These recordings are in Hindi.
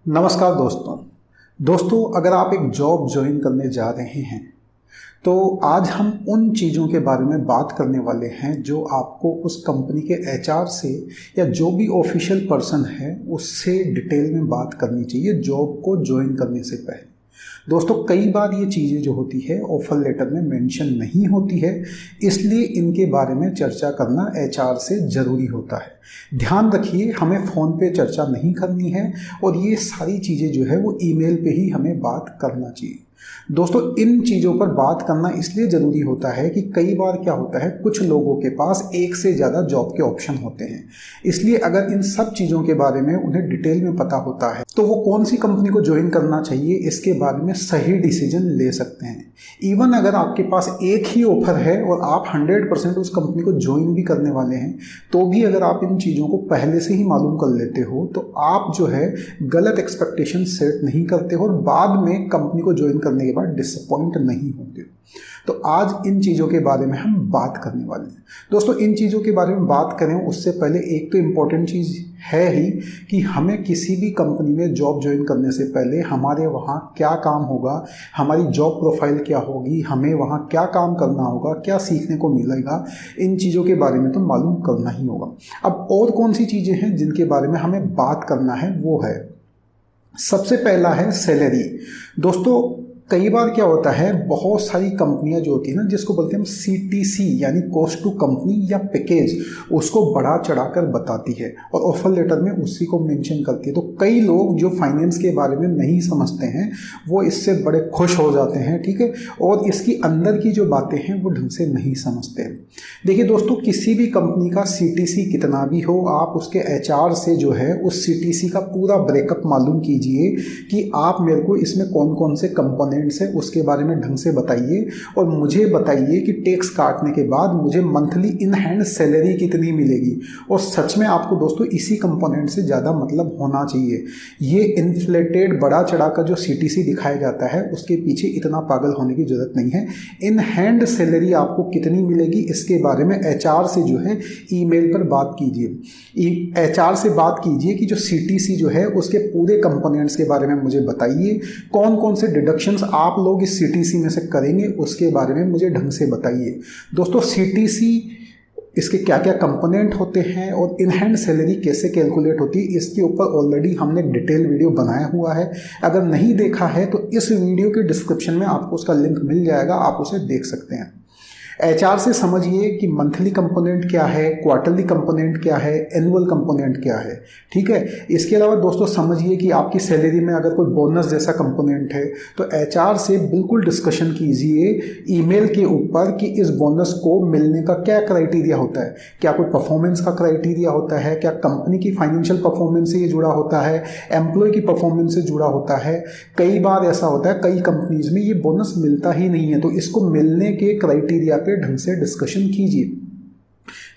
नमस्कार दोस्तों अगर आप एक जॉब ज्वाइन करने जा रहे हैं तो आज हम उन चीज़ों के बारे में बात करने वाले हैं जो आपको उस कंपनी के एचआर से या जो भी ऑफिशियल पर्सन है उससे डिटेल में बात करनी चाहिए जॉब को ज्वाइन करने से पहले। दोस्तों कई बार ये चीज़ें जो होती है ऑफर लेटर में मेंशन नहीं होती है, इसलिए इनके बारे में चर्चा करना एचआर से ज़रूरी होता है। ध्यान रखिए, हमें फ़ोन पे चर्चा नहीं करनी है और ये सारी चीज़ें जो है वो ईमेल पे ही हमें बात करना चाहिए। दोस्तों इन चीज़ों पर बात करना इसलिए ज़रूरी होता है कि कई बार क्या होता है, कुछ लोगों के पास एक से ज़्यादा जॉब के ऑप्शन होते हैं। इसलिए अगर इन सब चीज़ों के बारे में उन्हें डिटेल में पता होता है तो वो कौन सी कंपनी को ज्वाइन करना चाहिए इसके बारे में सही डिसीजन ले सकते हैं। इवन अगर आपके पास एक ही ऑफर है और आप 100% उस कंपनी को ज्वाइन भी करने वाले हैं तो भी अगर आप इन चीज़ों को पहले से ही मालूम कर लेते हो तो आप जो है गलत एक्सपेक्टेशन सेट नहीं करते हो और बाद में कंपनी को ज्वाइन करने के बाद डिसअपॉइंट नहीं होते हो। तो आज इन चीज़ों के बारे में हम बात करने वाले हैं। दोस्तों इन चीज़ों के बारे में बात करें उससे पहले एक तो इम्पॉर्टेंट चीज़ है ही कि हमें किसी भी कंपनी में जॉब ज्वाइन करने से पहले हमारे वहाँ क्या काम होगा, हमारी जॉब प्रोफाइल क्या होगी, हमें वहाँ क्या काम करना होगा, क्या सीखने को मिलेगा, इन चीज़ों के बारे में तो मालूम करना ही होगा। अब और कौन सी चीज़ें हैं जिनके बारे में हमें बात करना है, वो है सबसे पहला है सैलरी। दोस्तों कई बार क्या होता है, बहुत सारी कंपनियां जो होती है ना जिसको बोलते हैं हम सीटीसी यानी कॉस्ट टू कंपनी या पैकेज, उसको बढ़ा चढ़ाकर बताती है और ऑफर लेटर में उसी को मेंशन करती है। तो कई लोग जो फाइनेंस के बारे में नहीं समझते हैं वो इससे बड़े खुश हो जाते हैं, ठीक है, और इसकी अंदर की जो बातें हैं वो ढंग से नहीं समझते हैं। देखिए दोस्तों, किसी भी कंपनी का सीटीसी कितना भी हो, आप उसके एचआर से जो है उस सीटीसी का पूरा ब्रेकअप मालूम कीजिए कि आप मेरे को इसमें कौन कौन से कंपोनेंट्स है उसके बारे में ढंग से बताइए और मुझे बताइए कि टैक्स काटने के बाद मुझे मंथली इन हैंड सैलरी कितनी मिलेगी। और सच में आपको दोस्तों इसी कंपोनेंट से ज़्यादा मतलब होना चाहिए। ये इन्फ्लेटेड बढ़ा चढ़ा कर जो सीटीसी दिखाया जाता है उसके पीछे इतना पागल होने की जरूरत नहीं है। इन हैंड सैलरी आपको कितनी मिलेगी इसके बारे में एचआर से जो है ईमेल पर बात कीजिए। एचआर से बात कीजिए कि जो सीटीसी जो है उसके पूरे कंपोनेंट्स के बारे में मुझे बताइए, कौन कौन से डिडक्शंस आप लोग इस सीटीसी में से करेंगे उसके बारे में मुझे ढंग से बताइए। दोस्तों सीटीसी, इसके क्या क्या कंपोनेंट होते हैं और इन हैंड सैलरी कैसे कैलकुलेट होती है, इसके ऊपर ऑलरेडी हमने डिटेल वीडियो बनाया हुआ है। अगर नहीं देखा है तो इस वीडियो के डिस्क्रिप्शन में आपको उसका लिंक मिल जाएगा, आप उसे देख सकते हैं। एचआर से समझिए कि मंथली कंपोनेंट क्या है, क्वार्टरली कंपोनेंट क्या है, एनुअल कंपोनेंट क्या है, ठीक है। इसके अलावा दोस्तों समझिए कि आपकी सैलरी में अगर कोई बोनस जैसा कंपोनेंट है तो एचआर से बिल्कुल डिस्कशन कीजिए ईमेल के ऊपर कि इस बोनस को मिलने का क्या क्राइटेरिया होता है। क्या कोई परफॉर्मेंस का क्राइटेरिया होता है, क्या कंपनी की फाइनेंशियल परफॉर्मेंस से ये जुड़ा होता है, एम्प्लॉय की परफॉर्मेंस से जुड़ा होता है। कई बार ऐसा होता है कई कंपनीज में ये बोनस मिलता ही नहीं है, तो इसको मिलने के क्राइटेरिया पे ढंग से डिस्कशन कीजिए।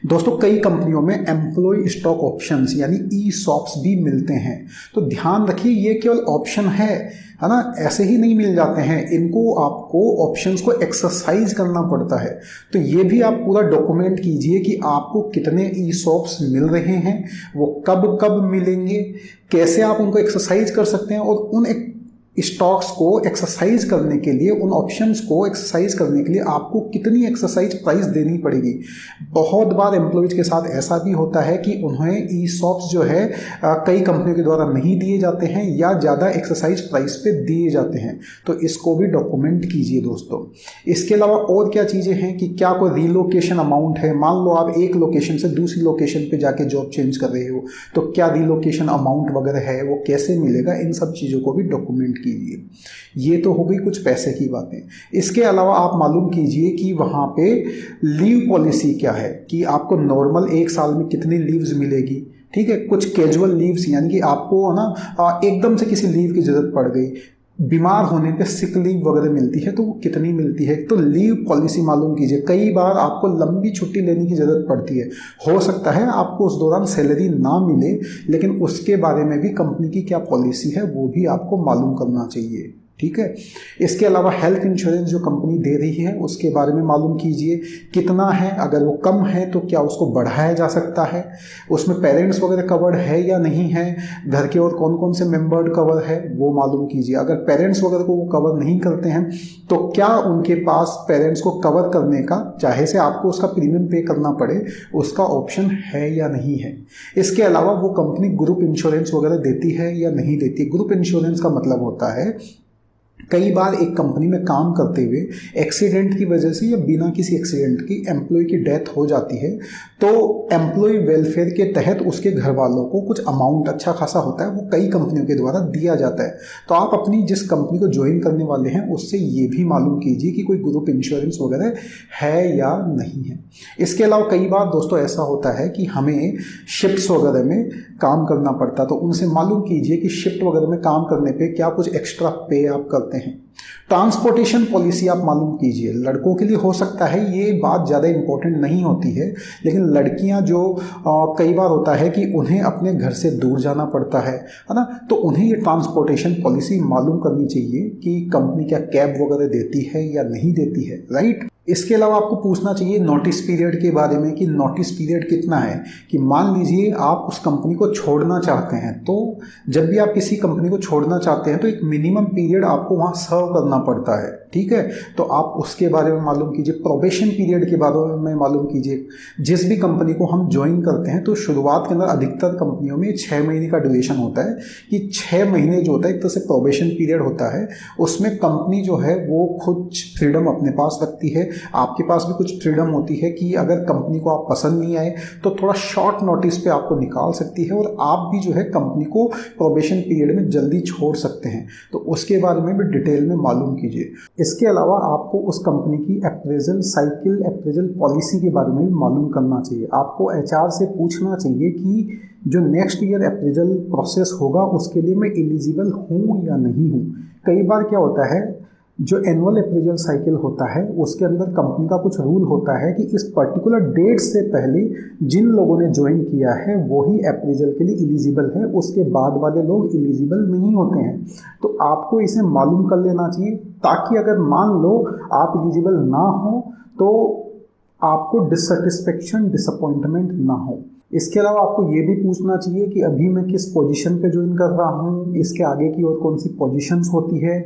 दोस्तों कई कंपनियों में एम्प्लॉय स्टॉक ऑप्शंस यानी ईसॉप्स भी मिलते हैं, तो ध्यान रखिए ये केवल ऑप्शन है ना, ऐसे ही नहीं मिल जाते हैं, इनको आपको ऑप्शंस को एक्सरसाइज करना पड़ता है। तो ये भी आप पूरा डॉक्यूमेंट कीजिए कि आपको कितने ईसॉप्स मिल रहे हैं, वो कब कब मिलेंगे, कैसे आप उनको एक्सरसाइज कर सकते हैं और उन स्टॉक्स को एक्सरसाइज करने के लिए, उन ऑप्शंस को एक्सरसाइज करने के लिए आपको कितनी एक्सरसाइज प्राइस देनी पड़ेगी। बहुत बार एम्प्लॉयज के साथ ऐसा भी होता है कि उन्हें ई-सॉप्स जो है कई कंपनियों के द्वारा नहीं दिए जाते हैं या ज़्यादा एक्सरसाइज प्राइस पे दिए जाते हैं, तो इसको भी डॉक्यूमेंट कीजिए दोस्तों। इसके अलावा और क्या चीज़ें हैं कि क्या कोई रिलोकेशन अमाउंट है, मान लो आप एक लोकेशन से दूसरी लोकेशन पे जाके जॉब चेंज कर रहे हो तो क्या रिलोकेशन अमाउंट वगैरह है, वो कैसे मिलेगा, इन सब चीज़ों को भी डॉक्यूमेंट कीजिए। ये तो हो गई कुछ पैसे की बातें। इसके अलावा आप मालूम कीजिए कि वहाँ पे लीव पॉलिसी क्या है, कि आपको नॉर्मल एक साल में कितनी लीव्स मिलेगी, ठीक है। कुछ कैजुअल लीव्स यानी कि आपको ना एकदम से किसी लीव की जरूरत पड़ गई, बीमार होने पे सिक लीव वगैरह मिलती है तो वो कितनी मिलती है, तो लीव पॉलिसी मालूम कीजिए। कई बार आपको लंबी छुट्टी लेने की ज़रूरत पड़ती है, हो सकता है आपको उस दौरान सैलरी ना मिले, लेकिन उसके बारे में भी कंपनी की क्या पॉलिसी है वो भी आपको मालूम करना चाहिए। ठीक है। इसके अलावा हेल्थ इंश्योरेंस जो कंपनी दे रही है उसके बारे में मालूम कीजिए कितना है, अगर वो कम है तो क्या उसको बढ़ाया जा सकता है, उसमें पेरेंट्स वगैरह कवर्ड है या नहीं है, घर के और कौन कौन से मेंबर कवर है वो मालूम कीजिए। अगर पेरेंट्स वगैरह को वो कवर नहीं करते हैं तो क्या उनके पास पेरेंट्स को कवर करने का, चाहे से आपको उसका प्रीमियम पे करना पड़े, उसका ऑप्शन है या नहीं है। इसके अलावा वो कंपनी ग्रुप इंश्योरेंस वगैरह देती है या नहीं देती है। ग्रुप इंश्योरेंस का मतलब होता है कई बार एक कंपनी में काम करते हुए एक्सीडेंट की वजह से या बिना किसी एक्सीडेंट की एम्प्लॉय की डेथ हो जाती है तो एम्प्लॉय वेलफेयर के तहत उसके घर वालों को कुछ अमाउंट अच्छा खासा होता है, वो कई कंपनियों के द्वारा दिया जाता है। तो आप अपनी जिस कंपनी को ज्वाइन करने वाले हैं उससे ये भी मालूम कीजिए कि कोई ग्रुप इंश्योरेंस वगैरह है या नहीं है। इसके अलावा कई बार दोस्तों ऐसा होता है कि हमें शिफ्ट्स वगैरह में काम करना पड़ता है, तो उनसे मालूम कीजिए कि शिफ्ट वगैरह में काम करने पे क्या कुछ एक्स्ट्रा पे आप करते हैं। ट्रांसपोर्टेशन पॉलिसी आप मालूम कीजिए। लड़कों के लिए हो सकता है ये बात ज़्यादा इंपॉर्टेंट नहीं होती है, लेकिन लड़कियां जो कई बार होता है कि उन्हें अपने घर से दूर जाना पड़ता है ना, तो उन्हें ये ट्रांसपोर्टेशन पॉलिसी मालूम करनी चाहिए कि कंपनी क्या कैब वगैरह देती है या नहीं देती है, राइट। इसके अलावा आपको पूछना चाहिए नोटिस पीरियड के बारे में कि नोटिस पीरियड कितना है। कि मान लीजिए आप उस कंपनी को छोड़ना चाहते हैं, तो जब भी आप किसी कंपनी को छोड़ना चाहते हैं तो एक मिनिमम पीरियड आपको वहाँ सर्व करना पड़ता है, ठीक है। तो आप उसके बारे में मालूम कीजिए। प्रोबेशन पीरियड के बारे में मालूम कीजिए। जिस भी कंपनी को हम ज्वाइन करते हैं तो शुरुआत के अंदर अधिकतर कंपनियों में 6 महीने का ड्यूरेशन होता है कि 6 महीने जो होता है एक तरह से प्रोबेशन पीरियड होता है। उसमें कंपनी जो है वो खुद फ्रीडम अपने पास रखती है, आपके पास भी कुछ फ्रीडम होती है कि अगर कंपनी को आप पसंद नहीं आए तो थोड़ा शॉर्ट नोटिस पे आपको निकाल सकती है और आप भी जो है कंपनी को प्रोबेशन पीरियड में जल्दी छोड़ सकते हैं। तो उसके बारे में भी डिटेल में मालूम कीजिए। इसके अलावा आपको उस कंपनी की अप्रेजल साइकिल, अप्रेजल पॉलिसी के बारे में भी मालूम करना चाहिए। आपको एचआर से पूछना चाहिए कि जो नेक्स्ट ईयर अप्रेजल प्रोसेस होगा उसके लिए मैं एलिजिबल हूँ या नहीं हूँ। कई बार क्या होता है, जो एनुअल अप्रेजल साइकिल होता है उसके अंदर कंपनी का कुछ रूल होता है कि इस पर्टिकुलर डेट से पहले जिन लोगों ने ज्वाइन किया है वो ही अप्रेजल के लिए एलिजिबल है, उसके बाद वाले लोग एलिजिबल नहीं होते हैं। तो आपको इसे मालूम कर लेना चाहिए ताकि अगर मान लो आप एलिजिबल ना हो तो आपको डिससेटिस्फेक्शन, डिसअपॉइंटमेंट ना हो। इसके अलावा आपको ये भी पूछना चाहिए कि अभी मैं किस पोजीशन पे ज्वाइन कर रहा हूँ, इसके आगे की और कौन सी पोजीशंस होती है,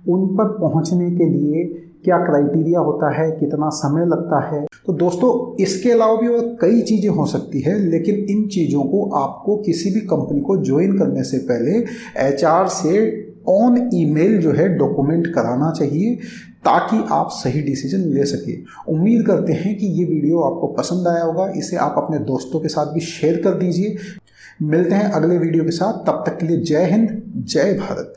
उन पर पहुंचने के लिए क्या क्राइटेरिया होता है, कितना समय लगता है। तो दोस्तों इसके अलावा भी और कई चीज़ें हो सकती है, लेकिन इन चीज़ों को आपको किसी भी कंपनी को ज्वाइन करने से पहले एचआर से ऑन ईमेल जो है डॉक्यूमेंट कराना चाहिए ताकि आप सही डिसीजन ले सके। उम्मीद करते हैं कि ये वीडियो आपको पसंद आया होगा। इसे आप अपने दोस्तों के साथ भी शेयर कर दीजिए। मिलते हैं अगले वीडियो के साथ, तब तक के लिए जय हिंद, जय भारत।